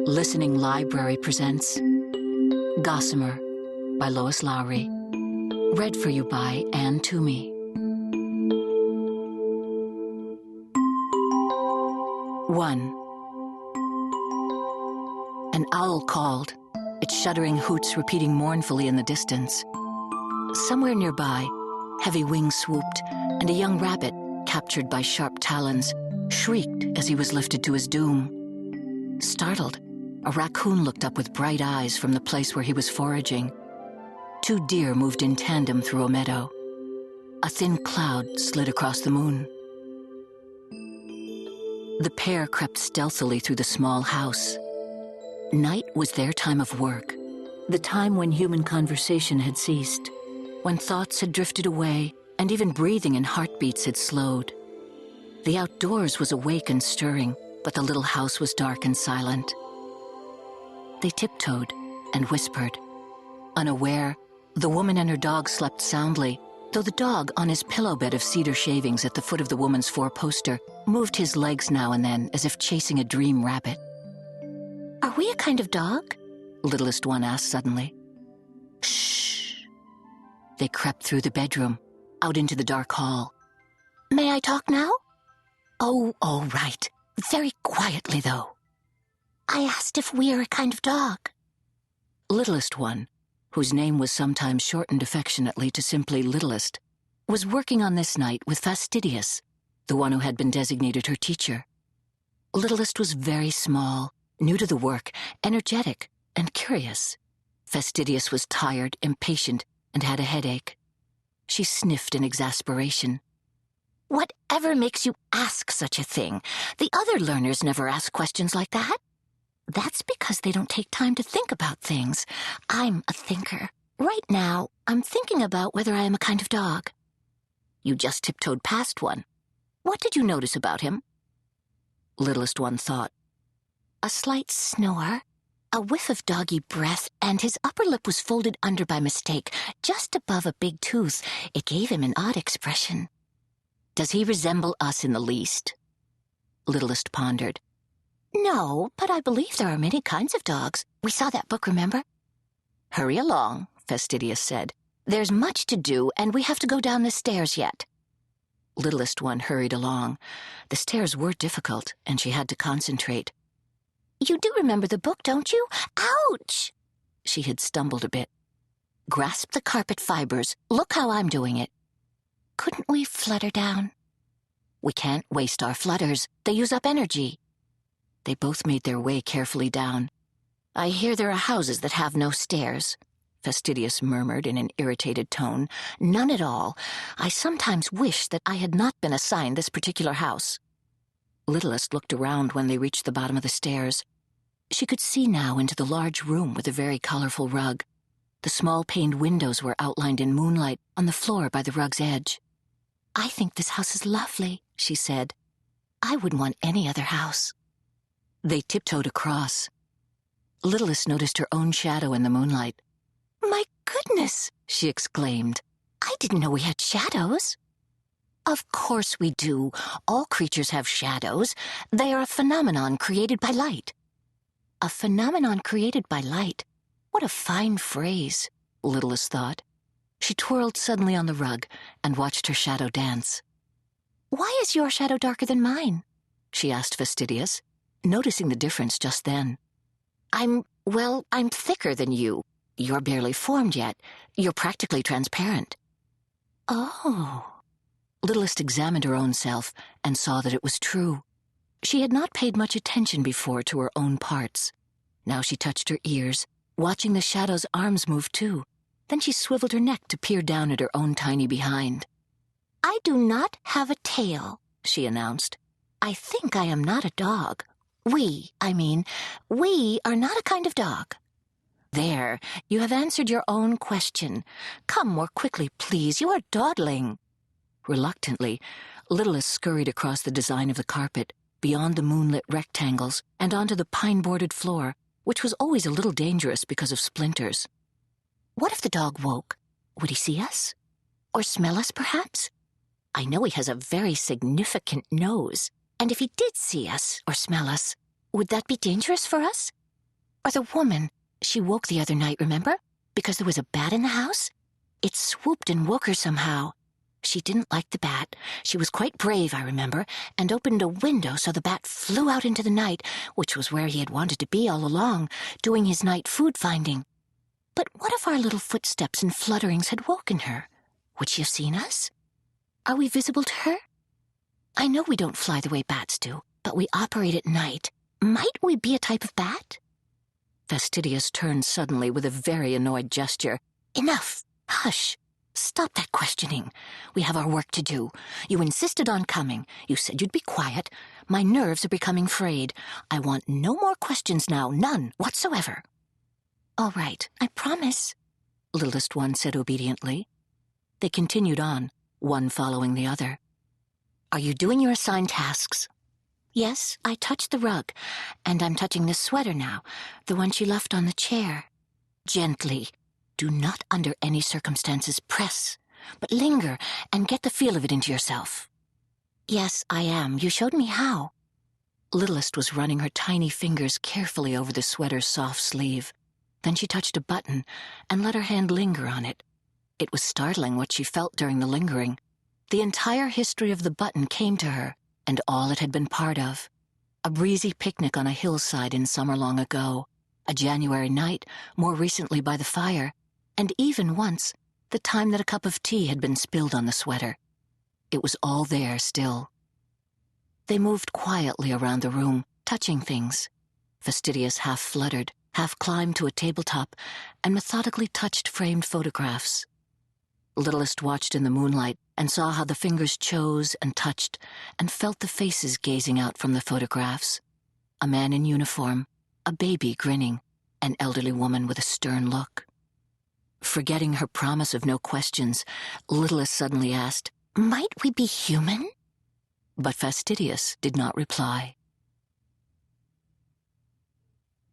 Listening Library presents Gossamer by Lois Lowry. Read for you by Anne Toomey. 1. An owl called, its shuddering hoots repeating mournfully in the distance. Somewhere nearby, heavy wings swooped, and a young rabbit, captured by sharp talons, shrieked as he was lifted to his doom. Startled, a raccoon looked up with bright eyes from the place where he was foraging. 2 deer moved in tandem through a meadow. A thin cloud slid across the moon. The pair crept stealthily through the small house. Night was their time of work, the time when human conversation had ceased, when thoughts had drifted away, and even breathing and heartbeats had slowed. The outdoors was awake and stirring, but the little house was dark and silent. They tiptoed and whispered. Unaware, the woman and her dog slept soundly, though the dog, on his pillow bed of cedar shavings at the foot of the woman's 4-poster, moved his legs now and then as if chasing a dream rabbit. "Are we a kind of dog?" Littlest One asked suddenly. "Shh." They crept through the bedroom, out into the dark hall. "May I talk now?" "Oh, all right. Very quietly, though." "I asked if we are a kind of dog." Littlest One, whose name was sometimes shortened affectionately to simply Littlest, was working on this night with Fastidious, the one who had been designated her teacher. Littlest was very small, new to the work, energetic, and curious. Fastidious was tired, impatient, and had a headache. She sniffed in exasperation. "Whatever makes you ask such a thing? The other learners never ask questions like that." "That's because they don't take time to think about things. I'm a thinker. Right now, I'm thinking about whether I am a kind of dog." "You just tiptoed past one. What did you notice about him?" Littlest One thought. "A slight snore, a whiff of doggy breath, and his upper lip was folded under by mistake, just above a big tooth. It gave him an odd expression." "Does he resemble us in the least?" Littlest pondered. "No, but I believe there are many kinds of dogs. We saw that book, remember?" "Hurry along," Fastidious said. "There's much to do, and we have to go down the stairs yet." Littlest One hurried along. The stairs were difficult, and she had to concentrate. "You do remember the book, don't you? Ouch!" She had stumbled a bit. "Grasp the carpet fibers. Look how I'm doing it." "Couldn't we flutter down?" "We can't waste our flutters. They use up energy." They both made their way carefully down. "I hear there are houses that have no stairs," Fastidious murmured in an irritated tone. "None at all. I sometimes wish that I had not been assigned this particular house." Littlest looked around when they reached the bottom of the stairs. She could see now into the large room with a very colorful rug. The small paned windows were outlined in moonlight on the floor by the rug's edge. "I think this house is lovely," she said. "I wouldn't want any other house." They tiptoed across. Littlest noticed her own shadow in the moonlight. "My goodness!" she exclaimed. "I didn't know we had shadows." "Of course we do. All creatures have shadows. They are a phenomenon created by light." "A phenomenon created by light? What a fine phrase," Littlest thought. She twirled suddenly on the rug and watched her shadow dance. "Why is your shadow darker than mine?" she asked Fastidious, noticing the difference just then. I'm thicker than you. You're barely formed yet. You're practically transparent." "Oh." Littlest examined her own self and saw that it was true. She had not paid much attention before to her own parts. Now she touched her ears, watching the shadow's arms move too. Then she swiveled her neck to peer down at her own tiny behind. "I do not have a tail," she announced. "I think I am not a dog. We are not a kind of dog." "There, you have answered your own question. Come more quickly, please. You are dawdling." Reluctantly, Littlest scurried across the design of the carpet, beyond the moonlit rectangles, and onto the pine-boarded floor, which was always a little dangerous because of splinters. What if the dog woke? Would he see us? Or smell us, perhaps? I know he has a very significant nose. And if he did see us or smell us, would that be dangerous for us? Or the woman. She woke the other night, remember? Because there was a bat in the house? It swooped and woke her somehow. She didn't like the bat. She was quite brave, I remember, and opened a window so the bat flew out into the night, which was where he had wanted to be all along, doing his night food finding. But what if our little footsteps and flutterings had woken her? Would she have seen us? Are we visible to her? I know we don't fly the way bats do, but we operate at night. Might we be a type of bat? Fastidious turned suddenly with a very annoyed gesture. Enough! Hush! Stop that questioning. We have our work to do. You insisted on coming. You said you'd be quiet. My nerves are becoming frayed. I want no more questions now, none whatsoever. All right, I promise, Littlest One said obediently. They continued on, one following the other. Are you doing your assigned tasks? Yes, I touched the rug, and I'm touching the sweater now, the one she left on the chair. Gently. Do not under any circumstances press, but linger and get the feel of it into yourself. Yes, I am. You showed me how. Littlest was running her tiny fingers carefully over the sweater's soft sleeve. Then she touched a button and let her hand linger on it. It was startling what she felt during the lingering. The entire history of the button came to her, and all it had been part of. A breezy picnic on a hillside in summer long ago, a January night, more recently by the fire, and even once, the time that a cup of tea had been spilled on the sweater. It was all there still. They moved quietly around the room, touching things. Fastidious half fluttered, half climbed to a tabletop, and methodically touched framed photographs. Littlest watched in the moonlight and saw how the fingers chose and touched and felt the faces gazing out from the photographs. A man in uniform, a baby grinning, an elderly woman with a stern look. Forgetting her promise of no questions, Littlest suddenly asked, Might we be human? But Fastidious did not reply.